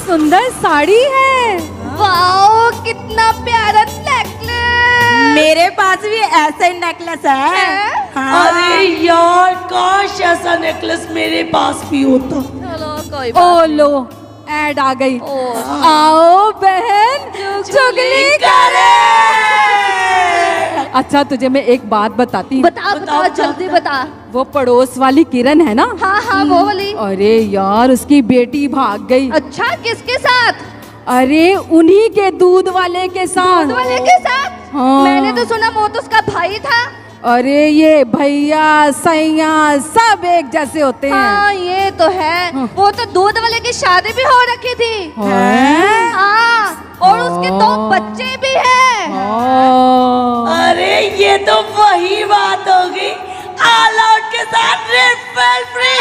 सुंदर साड़ी है। वाओ कितना प्यारा नेकलेस। मेरे पास भी ऐसा ही नेकलेस है। हाँ? अरे यार काश ऐसा नेकलेस मेरे पास भी होता। चलो कोई ओ बात लो ऐड आ गई। ओ। आओ बहन चुगली करे। अच्छा तुझे मैं एक बात बताती हूँ। बता जल्दी बता। वो पड़ोस वाली किरण है ना। हाँ वो वाली। अरे यार उसकी बेटी भाग गई। अच्छा किसके साथ? अरे उन्हीं के दूध वाले के साथ। दूध वाले के साथ? हाँ। मैंने तो सुना वो तो उसका भाई था। अरे ये भैया सैया सब एक जैसे होते हैं। हाँ ये तो है। हाँ। वो तो दूध वाले की शादी भी हो रखी थी। हैं? हाँ और उसके 2 बच्चे भी हैं। हाँ। अरे ये तो वही बात होगी ऑल आउट के साथ रिफिल फ्री।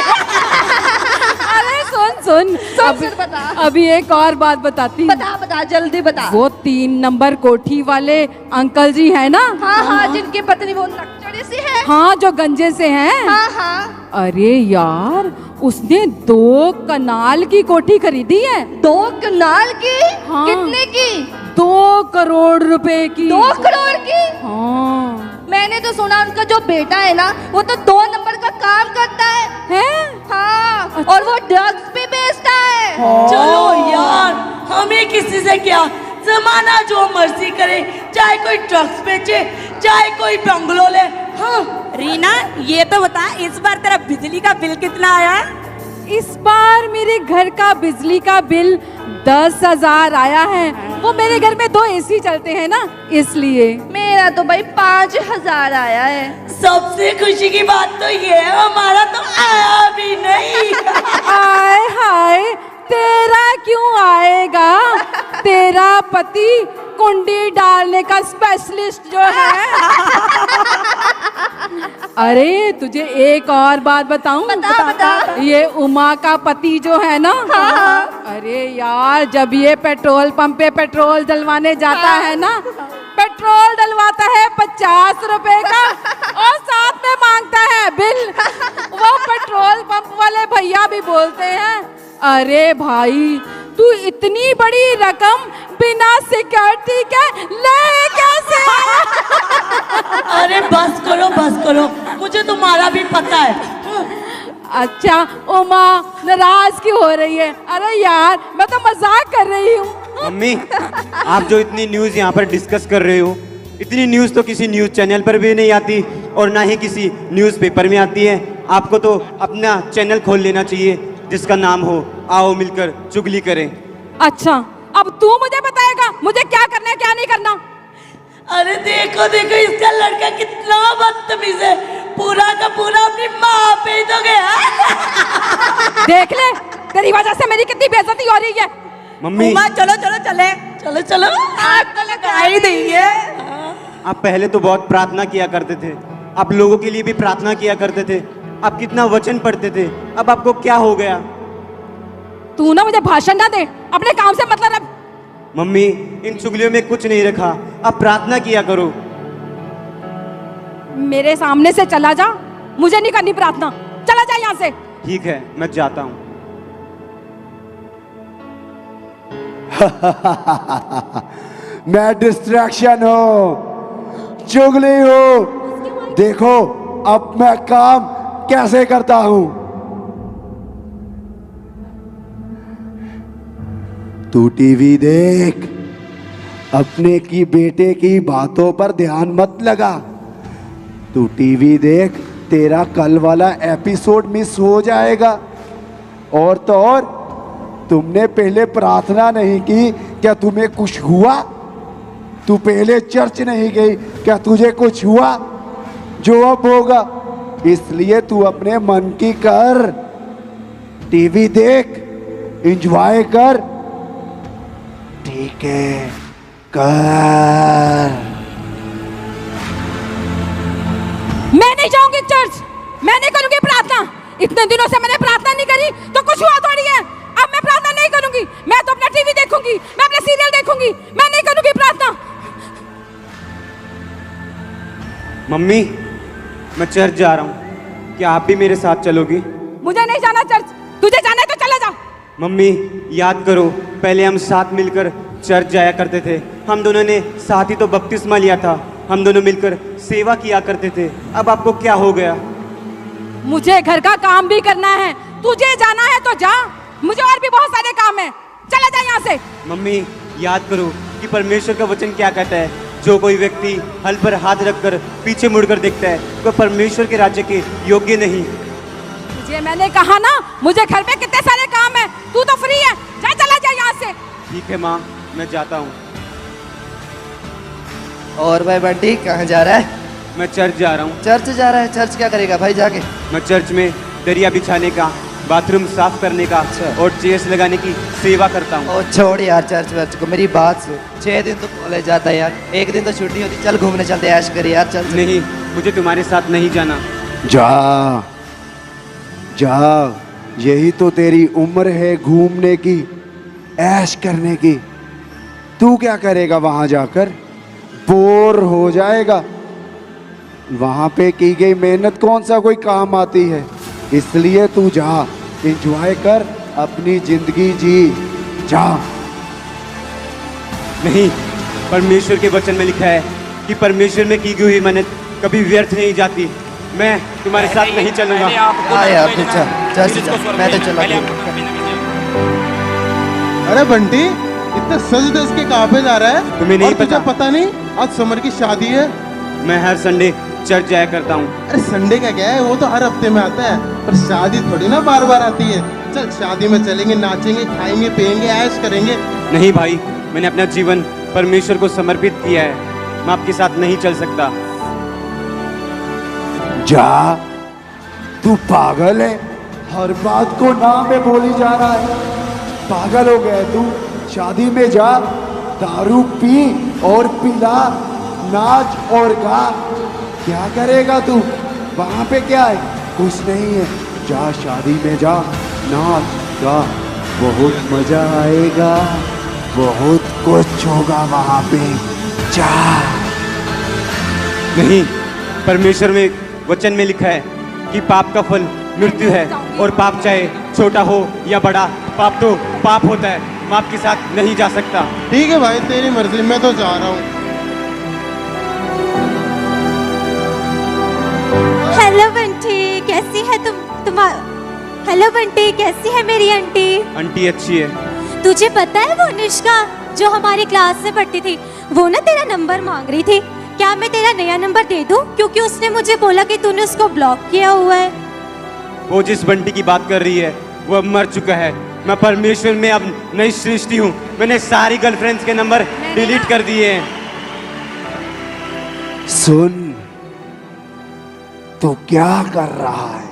अरे सुन फिर बता। अभी एक और बात बताती हूँ। बता जल्दी बता। वो 3 नंबर कोठी वाले अंकल जी है ना। हाँ जिनकी पत्नी वो नक्चड़ी सी है। हाँ जो गंजे से हैं। हाँ अरे यार उसने 2 कनाल की कोठी खरीदी है। 2 कनाल की? हाँ। कितने की? 2 करोड़ रुपए की। 2 करोड़ की? हाँ। मैंने तो सुना उनका जो बेटा है ना वो तो 2 नंबर का काम करता है। हाँ और वो ड्रग्स भी बेचता है। चलो यार हमें किसी से क्या, जमाना जो मर्जी करे, चाहे कोई ड्रग्स बेचे चाहे कोई बंगलो ले। हाँ रीना ये तो बता इस बार तेरा बिजली का बिल कितना आया? इस बार मेरे घर का बिजली का बिल 10,000 आया है। वो मेरे घर में 2 एसी चलते हैं ना इसलिए। मेरा तो भाई 5,000 आया है। सबसे खुशी की बात तो ये है हमारा तो आया भी नहीं। आय हाय तेरा क्यों आएगा? तेरा पति कुंडी डालने का स्पेशलिस्ट जो है। अरे तुझे एक और बात बताऊं? बता। ये उमा का पति जो है ना। अरे यार जब ये पेट्रोल पंप पे पेट्रोल डलवाने जाता है ना, पेट्रोल डलवाता है 50 रुपए का और साथ में मांगता है बिल। वो पेट्रोल पंप वाले भैया भी बोलते हैं अरे भाई तू इतनी बड़ी रकम बिना सिक्योरिटी के ले कैसे? अरे बस करो मुझे तुम्हारा भी पता है। अच्छा उमा नाराज क्यों हो रही है? अरे यार मैं तो मजाक कर रही हूँ। मम्मी आप जो इतनी न्यूज़ यहाँ पर डिस्कस कर रहे हो, इतनी न्यूज़ तो किसी न्यूज़ चैनल पर भी नहीं आती और ना ही किसी न्यूज़पेपर में आती है। आपको तो अपना चैनल खोल लेना चाहिए जिसका नाम हो आओ मिलकर चुगली करें। अच्छा अब तू मुझे बताएगा मुझे क्या करना है क्या नहीं करना? अरे देखो इसका लड़का कितना बदतमीज है, पूरा का पूरा अपनी माँ पे ही तो गया। देख ले तेरी वजह से मेरी कितनी बेइज्जती हो रही है। मम्मी उमा चलो आग तो लगा ही देंगे। आप पहले तो बहुत प्रार्थना किया करते थे, आप लोगों के लिए भी प्रार्थना किया करते थे, आप कितना वचन पढ़ते थे, अब आपको क्या हो गया? तू ना मुझे भाषण ना दे, अपने काम से मतलब रख। मम्मी इन चुगलियों में कुछ नहीं रखा, आप प्रार्थना किया करो। मेरे सामने से चला जा, मुझे नहीं करनी प्रार्थना, चला जा यहाँ से। ठीक है मैं जाता हूँ। मैं डिस्ट्रैक्शन हूँ, चुगली हूँ। देखो अब मैं काम कैसे करता हूँ। तू टीवी देख, अपने की बेटे की बातों पर ध्यान मत लगा। तू टीवी देख, तेरा कल वाला एपिसोड मिस हो जाएगा। और तो और तुमने पहले प्रार्थना नहीं की, क्या तुम्हें कुछ हुआ? तू पहले चर्च नहीं गई, क्या तुझे कुछ हुआ? जो अब होगा, इसलिए तू अपने मन की कर, टीवी देख, एंजॉय कर। ठीक है कर। मैं नहीं जाऊंगी चर्च, मैं नहीं करूंगी प्रार्थना। इतने दिनों से मैंने प्रार्थना नहीं करी तो कुछ हुआ थोड़ी है। अब मैं प्रार्थना नहीं करूंगी, मैं तो अपना टीवी देखूंगी, मैं अपने सीरियल देखूंगी, मैं नहीं करूंगी प्रार्थना। मम्मी मैं चर्च जा रहा हूँ, क्या आप भी मेरे साथ चलोगी? मुझे नहीं जाना चर्च, तुझे जाना है तो चला जा। मम्मी याद करो पहले हम साथ मिलकर चर्च जाया करते थे। हम दोनों ने साथ ही तो बपतिस्मा लिया था। हम दोनों मिलकर सेवा किया करते थे। अब आपको क्या हो गया? मुझे घर का काम भी करना है, तुझे जाना है तो जा, मुझे और भी बहुत सारे काम है, चला जा यहाँ से। मम्मी, याद करो कि परमेश्वर का वचन क्या कहता है, जो कोई व्यक्ति हल पर हाथ रखकर पीछे मुड़कर देखता है वह परमेश्वर के राज्य के योग्य नहीं। तुझे मैंने कहा ना, मुझे घर पे कितने सारे काम है, तू तो फ्री है, जा चला जा यहाँ से। ठीक है माँ, मैं जाता हूँ। और भाई बंटी कहाँ जा रहा है? मैं चर्च जा रहा हूँ। चर्च जा रहा है? चर्च क्या करेगा भाई जाके? मैं चर्च में दरिया बिछाने का, बाथरूम साफ करने का और चेयर्स लगाने की सेवा करता हूँ। ओ छोड़ यार चर्च वर्च को, मेरी बात सुन। 6 दिन तो कॉलेज जाता है यार, एक दिन तो छुट्टी होती, चल घूमने चलते, ऐश कर यार, चल चल। नहीं, मुझे तुम्हारे साथ नहीं जाना। जा जा, यही तो तेरी उम्र है घूमने की, ऐश करने की। तू क्या करेगा वहां जाकर? बोर हो जाएगा। वहां पे की गई मेहनत कौन सा कोई काम आती है? इसलिए तू जा, एंजॉय कर, अपनी जिंदगी जी, जा। नहीं, परमेश्वर के वचन में लिखा है कि परमेश्वर में की गई हुई मेहनत कभी व्यर्थ नहीं जाती। मैं तुम्हारे साथ नहीं चलूंगा। हाँ यार फिर चल, चल चल, मैं तो चला। अरे बंटी, इतना सज धज के कहाँ पे जा रहा है? तुम्हें नहीं और तुझे पता? पता नहीं आज समर की शादी है? मैं हर संडे चर्च जाया करता हूँ। अरे संडे का क्या है, वो तो हर हफ्ते में आता है, पर शादी थोड़ी ना बार बार आती है। चल शादी में चलेंगे, नाचेंगे, खाएंगे, पिएंगे, ऐश करेंगे। नहीं भाई, मैंने अपना जीवन परमेश्वर को समर्पित किया है, मैं आपके साथ नहीं चल सकता। जा, तू पागल है, हर बात को ना में बोली जा रहा है। पागल हो गया है तू। शादी में जा, दारू पी और पिला, नाच और गा। क्या करेगा तू? वहां पे क्या है? कुछ नहीं है। जा शादी में जा, नाच गा, बहुत मजा आएगा, बहुत कुछ होगा वहां पे। जा। नहीं, परमेश्वर में वचन में लिखा है कि पाप का फल मृत्यु है, और पाप चाहे छोटा हो या बड़ा, पाप तो पाप होता है। मैं आपके साथ नहीं जा सकता। ठीक है भाई, तेरी मर्जी, मैं तो जा रहा हूँ। हेलो बंटी, कैसी है तुम? हेलो बंटी, कैसी है मेरी आंटी? आंटी अच्छी है। तुझे पता है वो अनुष्का जो हमारी क्लास से पढ़ती थी, वो ना तेरा नंबर मांग रही थी। क्या मैं तेरा नया नंबर दे दूं? क्योंकि उसने मुझे बोला कि तूने उसको ब्लॉक किया हुआ है। वो जिस बंटी की बात कर रही है वो अब मर चुका है। मैं परमेश्वर में अब नई सृष्टि हूँ। मैंने सारी गर्लफ्रेंड्स के नंबर डिलीट कर दिए हैं। सुन, तो क्या कर रहा है?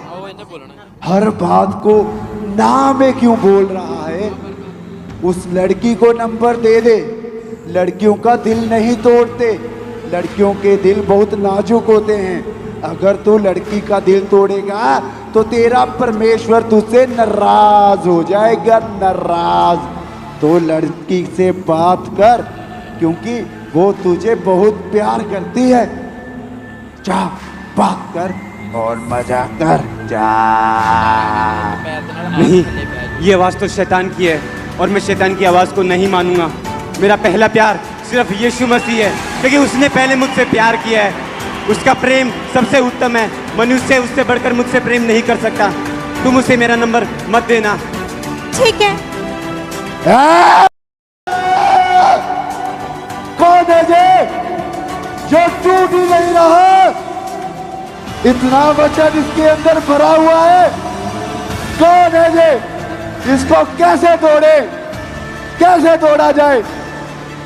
हर बात को ना में क्यों बोल रहा है? उस लड़की को नंबर दे दे। लड़कियों का दिल नहीं तोड़ते, लड़कियों के दिल बहुत नाजुक होते हैं। अगर तू लड़की का दिल तोड़ेगा तो तेरा परमेश्वर तुझसे नाराज हो जाएगा, नाराज। तो लड़की से बात कर, क्योंकि वो तुझे बहुत प्यार करती है। जा, बात कर और मजा कर, जा। नहीं, ये आवाज़ तो शैतान की है और मैं शैतान की आवाज़ को नहीं मानूंगा। मेरा पहला प्यार सिर्फ यीशु मसीह है, क्योंकि उसने पहले मुझसे प्यार किया है। उसका प्रेम सबसे उत्तम है। मनुष्य उससे बढ़कर मुझसे प्रेम नहीं कर सकता। तुम उसे मेरा नंबर मत देना। ठीक है। कौन है ये जो टूट ही नहीं रहा? इतना वचन इसके अंदर भरा हुआ है। कौन है ये? इसको कैसे तोड़े? कैसे तोड़ा जाए?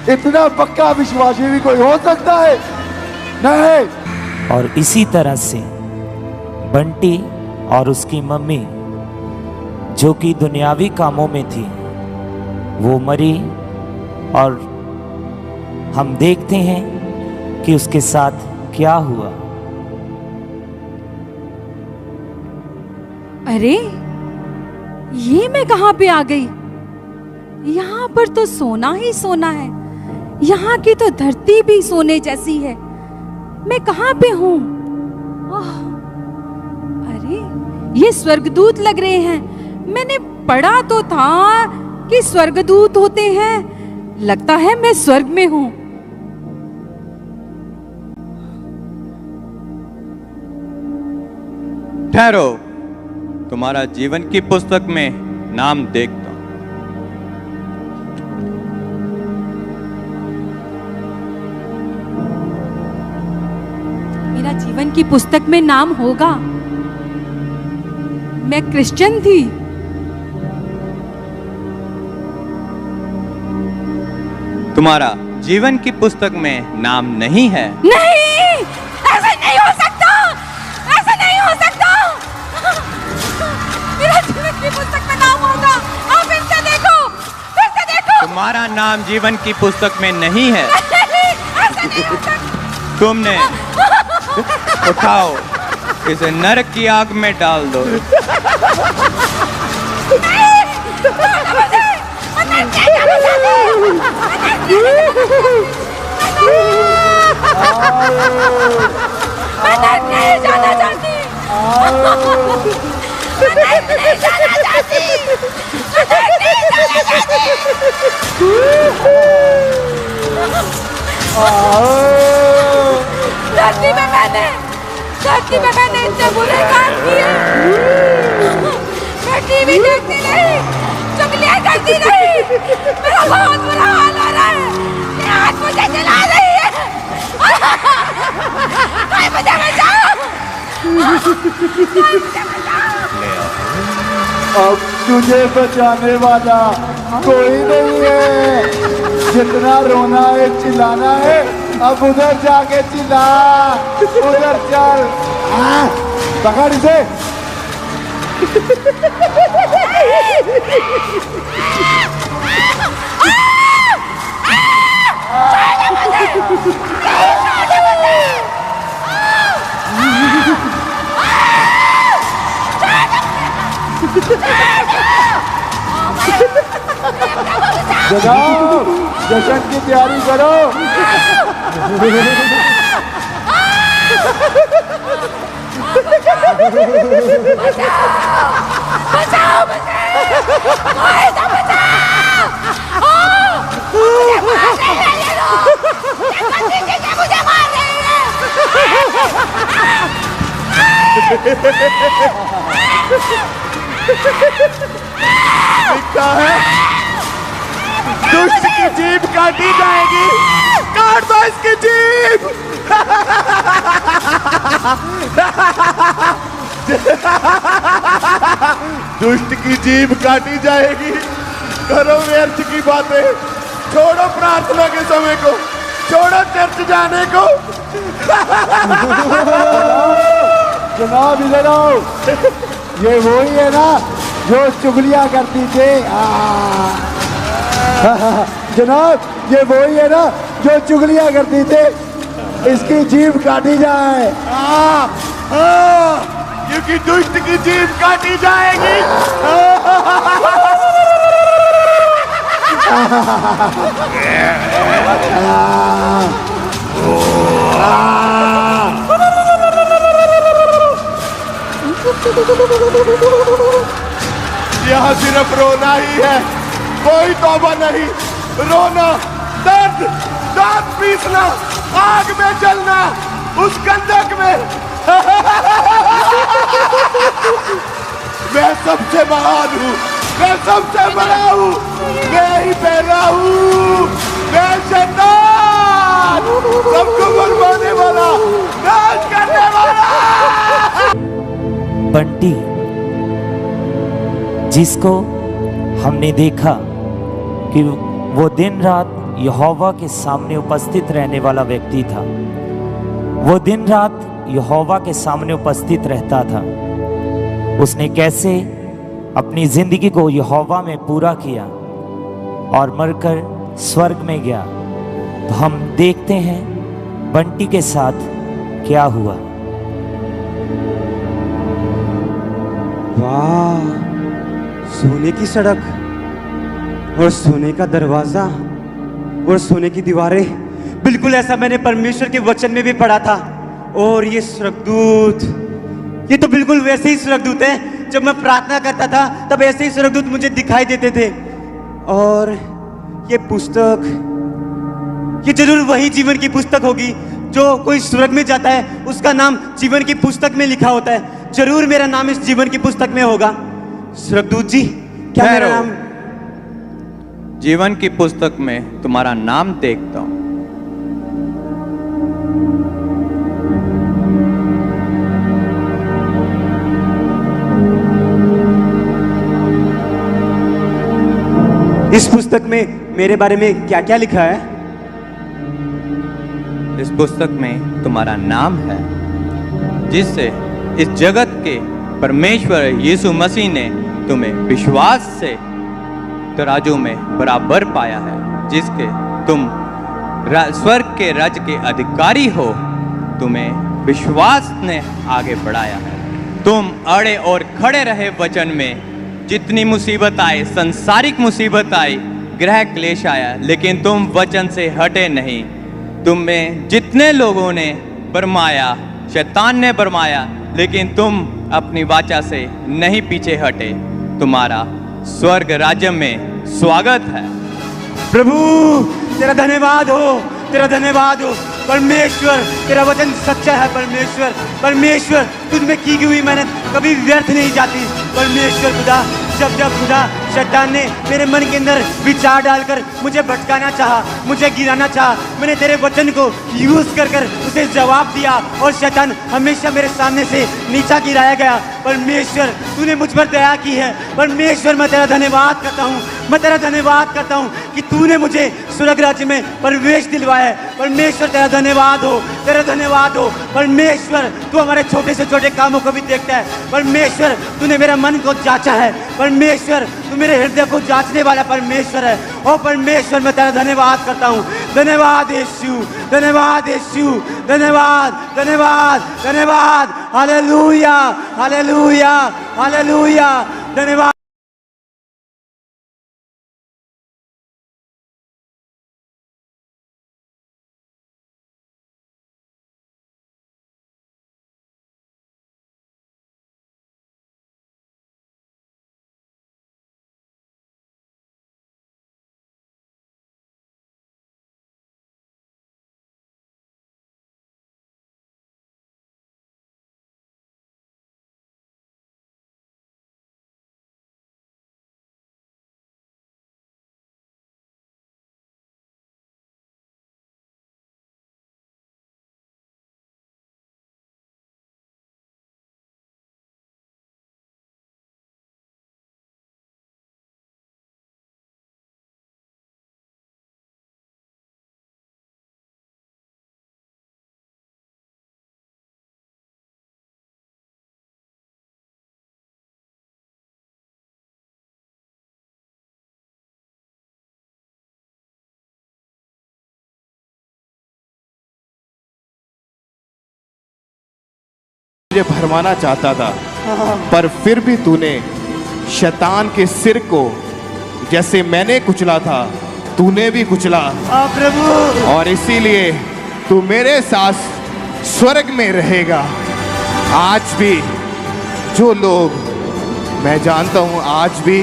इतना पक्का विश्वासी भी कोई हो सकता है? नहीं। और इसी तरह से बंटी और उसकी मम्मी, जो कि दुनियावी कामों में थी, वो मरी। और हम देखते हैं कि उसके साथ क्या हुआ। अरे, ये मैं कहाँ पे आ गई? यहाँ पर तो सोना ही सोना है। यहाँ की तो धरती भी सोने जैसी है। मैं कहाँ पे हूँ? अरे, ये स्वर्गदूत लग रहे हैं। मैंने पढ़ा तो था कि स्वर्गदूत होते हैं। लगता है मैं स्वर्ग में हूँ। ठहरो, तुम्हारा जीवन की पुस्तक में नाम देखता हूं। मेरा जीवन की पुस्तक में नाम होगा। मैं क्रिश्चियन थी। तुम्हारा जीवन की पुस्तक में नाम नहीं है। नहीं, ऐसा नहीं हो सकता, ऐसा नहीं हो सकता। मेरा जीवन की पुस्तक में नाम होगा। आप फिर से देखो, फिर से देखो। तुम्हारा नाम जीवन की पुस्तक में नहीं है। नहीं, ऐसा नहीं हो सकता। तुमने उठाओ, इसे नरक की आग में डाल दो। मैं नहीं जाना चाहती। मैं नहीं जाना चाहती। मैं नहीं जाना चाहती। धरती में मैंने इतने बुरे काम किए। मैं टीवी देखती नहीं, चुगलियां करती नहीं। मेरा बहुत बुरा हाल हो रहा है। ये हाथ मुझे जला रही है। कोई मुझे बचाओ। अब तुझे बचाने वाला कोई नहीं है। जितना रोना है, चिल्लाना है, अब उधर जाके चिल्ला। उधर चल। हाँ, पकड़ इसे। जनाब, जश्न की तैयारी करो। बचाओ मुझे। कोई तो बचाओ। मुझे मार रही है ये लोग। देखो नीचे से मुझे मार रही है। दिखता है दुष्ट की जीभ काटी जाएगी। काट दो इसकी जीभ। दुष्ट की जीभ काटी जाएगी। करो व्यर्थ की बातें, छोड़ो प्रार्थना के समय को, छोड़ो चर्च जाने को। जनाब इधर आओ। ये वही है ना जो चुगलियां करती थी। जनाब, ये वही है ना जो चुगलियां करती थे। इसकी जीभ काटी जाए। क्योंकि दुष्ट की जीभ काटी जाएगी। यहाँ सिर्फ रोना ही है, कोई तौबा नहीं। रोना, दर्द, दांत पीसना, आग में जलना, उस गंधक में। मैं सबसे महान हूँ, मैं सबसे बड़ा हूँ, मैं ही पहला हूँ। मैं शैतान, सबको बरबाने वाला, नाश करने वाला। बंटी, जिसको हमने देखा कि वो दिन रात यहोवा के सामने उपस्थित रहने वाला व्यक्ति था। वो दिन रात यहोवा के सामने उपस्थित रहता था। उसने कैसे अपनी जिंदगी को यहोवा में पूरा किया और मरकर स्वर्ग में गया। तो हम देखते हैं बंटी के साथ क्या हुआ। वाह, सोने की सड़क और सोने का दरवाजा और सोने की दीवारें, बिल्कुल ऐसा मैंने परमेश्वर के वचन में भी पढ़ा था। और ये स्वर्गदूत, ये तो बिल्कुल वैसे ही स्वर्गदूत हैं। जब मैं प्रार्थना करता था तब ऐसे ही स्वर्गदूत मुझे दिखाई देते थे। और ये पुस्तक, ये जरूर वही जीवन की पुस्तक होगी जो कोई स्वर्ग में जाता है, उसका नाम जीवन की पुस्तक में लिखा होता है। जरूर मेरा नाम इस जीवन की पुस्तक में होगा। स्वर्गदूत जी, क्या मेरा नाम? जीवन की पुस्तक में तुम्हारा नाम देखता हूं। इस पुस्तक में मेरे बारे में क्या क्या लिखा है? इस पुस्तक में तुम्हारा नाम है, जिससे इस जगत के परमेश्वर यीशु मसीह ने तुम्हें विश्वास से तराजू में बराबर पाया है, जिसके तुम स्वर्ग के राज्य के अधिकारी हो। तुम्हें विश्वास ने आगे बढ़ाया है। तुम अड़े और खड़े रहे वचन में। जितनी मुसीबत आए, संसारिक मुसीबत आई, ग्रह क्लेश आया, लेकिन तुम वचन से हटे नहीं। तुम में जितने लोगों ने बरमाया, शैतान ने बरमाया, लेकिन तुम अपनी वाचा से नहीं पीछे हटे। तुम्हारा स्वर्ग राज्य में स्वागत है। प्रभु तेरा धन्यवाद हो, तेरा धन्यवाद हो। परमेश्वर तेरा वचन सच्चा है। परमेश्वर, परमेश्वर तुझ में की हुई मेहनत कभी व्यर्थ नहीं जाती। परमेश्वर खुदा, जब जब खुदा शैतान ने मेरे मन के अंदर विचार डालकर मुझे भटकाना चाहा, मुझे गिराना चाहा, मैंने तेरे वचन को यूज कर कर उसे जवाब दिया और शैतान हमेशा मेरे सामने से नीचा गिराया गया। परमेश्वर तूने मुझ पर दया की है। परमेश्वर मैं तेरा धन्यवाद करता हूँ, मैं तेरा धन्यवाद करता हूँ कि तूने मुझे स्वर्ग राज्य में प्रवेश दिलवाया है। परमेश्वर तेरा धन्यवाद हो, तेरा धन्यवाद हो। परमेश्वर तू हमारे छोटे से छोटे कामों को भी देखता है। परमेश्वर तूने मेरा मन को जांचा है। परमेश्वर तू मेरे हृदय को जांचने वाला परमेश्वर है। ओ परमेश्वर मैं तेरा धन्यवाद करता हूँ। धन्यवाद यीशु, धन्यवाद यीशु, धन्यवाद, धन्यवाद, धन्यवाद। हालेलुया, हालेलुया, हालेलुया, धन्यवाद। मुझे भरमाना चाहता था, पर फिर भी तूने शैतान के सिर को जैसे मैंने कुचला था, तूने भी कुचला प्रभु। और इसीलिए तू मेरे साथ स्वर्ग में रहेगा। आज भी जो लोग, मैं जानता हूं आज भी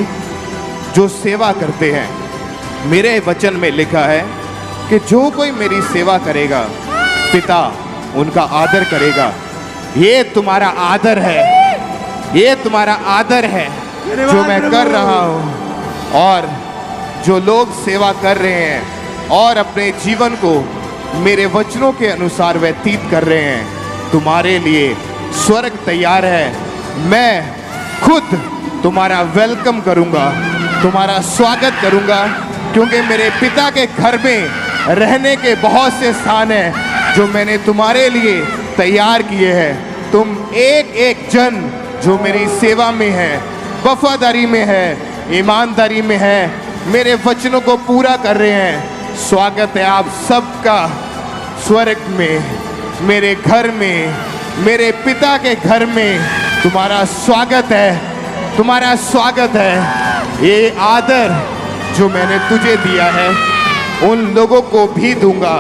जो सेवा करते हैं, मेरे वचन में लिखा है कि जो कोई मेरी सेवा करेगा, पिता उनका आदर करेगा। ये तुम्हारा आदर है, ये तुम्हारा आदर है जो मैं कर रहा हूँ। और जो लोग सेवा कर रहे हैं और अपने जीवन को मेरे वचनों के अनुसार व्यतीत कर रहे हैं, तुम्हारे लिए स्वर्ग तैयार है। मैं खुद तुम्हारा वेलकम करूँगा, तुम्हारा स्वागत करूँगा, क्योंकि मेरे पिता के घर में रहने के बहुत से स्थान हैं जो मैंने तुम्हारे लिए तैयार किए हैं। तुम एक एक जन जो मेरी सेवा में है, वफादारी में है, ईमानदारी में है, मेरे वचनों को पूरा कर रहे हैं। स्वागत है आप सबका स्वर्ग में, मेरे घर में, मेरे पिता के घर में। तुम्हारा स्वागत है, तुम्हारा स्वागत है। ये आदर जो मैंने तुझे दिया है उन लोगों को भी दूंगा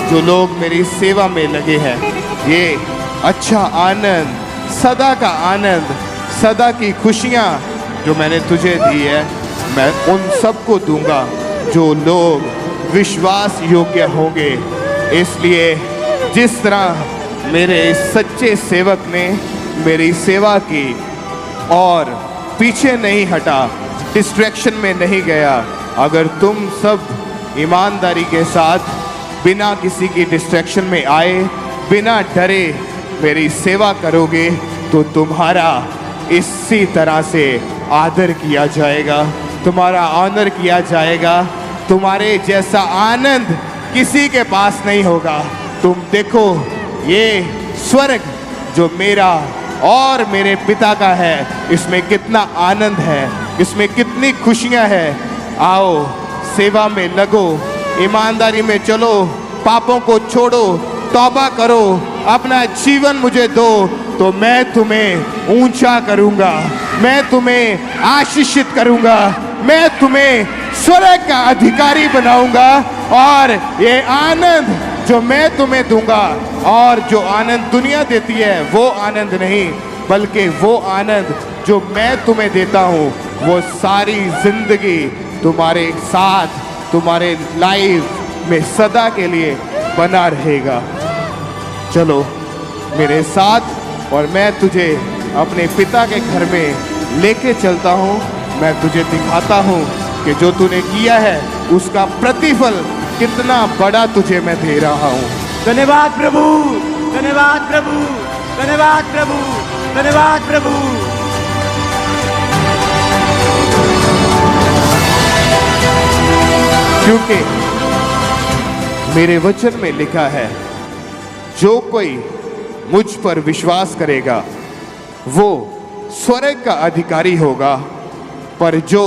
जो लोग मेरी सेवा में लगे हैं। ये अच्छा आनंद, सदा का आनंद, सदा की खुशियाँ जो मैंने तुझे दी है, मैं उन सबको दूंगा जो लोग विश्वास योग्य होंगे। इसलिए जिस तरह मेरे इस सच्चे सेवक ने मेरी सेवा की और पीछे नहीं हटा, डिस्ट्रैक्शन में नहीं गया, अगर तुम सब ईमानदारी के साथ बिना किसी की डिस्ट्रैक्शन में आए, बिना डरे मेरी सेवा करोगे तो तुम्हारा इसी तरह से आदर किया जाएगा, तुम्हारा ऑनर किया जाएगा। तुम्हारे जैसा आनंद किसी के पास नहीं होगा। तुम देखो ये स्वर्ग जो मेरा और मेरे पिता का है, इसमें कितना आनंद है, इसमें कितनी खुशियां हैं। आओ सेवा में लगो, ईमानदारी में चलो, पापों को छोड़ो, तौबा करो, अपना जीवन मुझे दो तो मैं तुम्हें ऊंचा करूंगा, मैं तुम्हें आशीषित करूंगा, मैं तुम्हें स्वर्ग का अधिकारी बनाऊंगा। और ये आनंद जो मैं तुम्हें दूंगा, और जो आनंद दुनिया देती है वो आनंद नहीं, बल्कि वो आनंद जो मैं तुम्हें देता हूँ, वो सारी जिंदगी तुम्हारे साथ, तुम्हारे लाइफ में सदा के लिए बना रहेगा। चलो मेरे साथ और मैं तुझे अपने पिता के घर में लेके चलता हूँ। मैं तुझे दिखाता हूँ कि जो तूने किया है उसका प्रतिफल कितना बड़ा तुझे मैं दे रहा हूँ। धन्यवाद प्रभु, धन्यवाद प्रभु, धन्यवाद प्रभु, धन्यवाद प्रभु। क्योंकि मेरे वचन में लिखा है, जो कोई मुझ पर विश्वास करेगा वो स्वर्ग का अधिकारी होगा, पर जो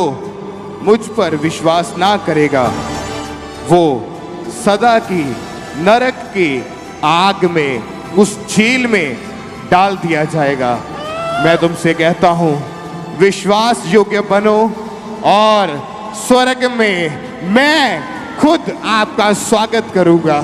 मुझ पर विश्वास ना करेगा वो सदा की नरक की आग में, उस झील में डाल दिया जाएगा। मैं तुमसे कहता हूं, विश्वास योग्य बनो और स्वर्ग में मैं खुद आपका स्वागत करूंगा।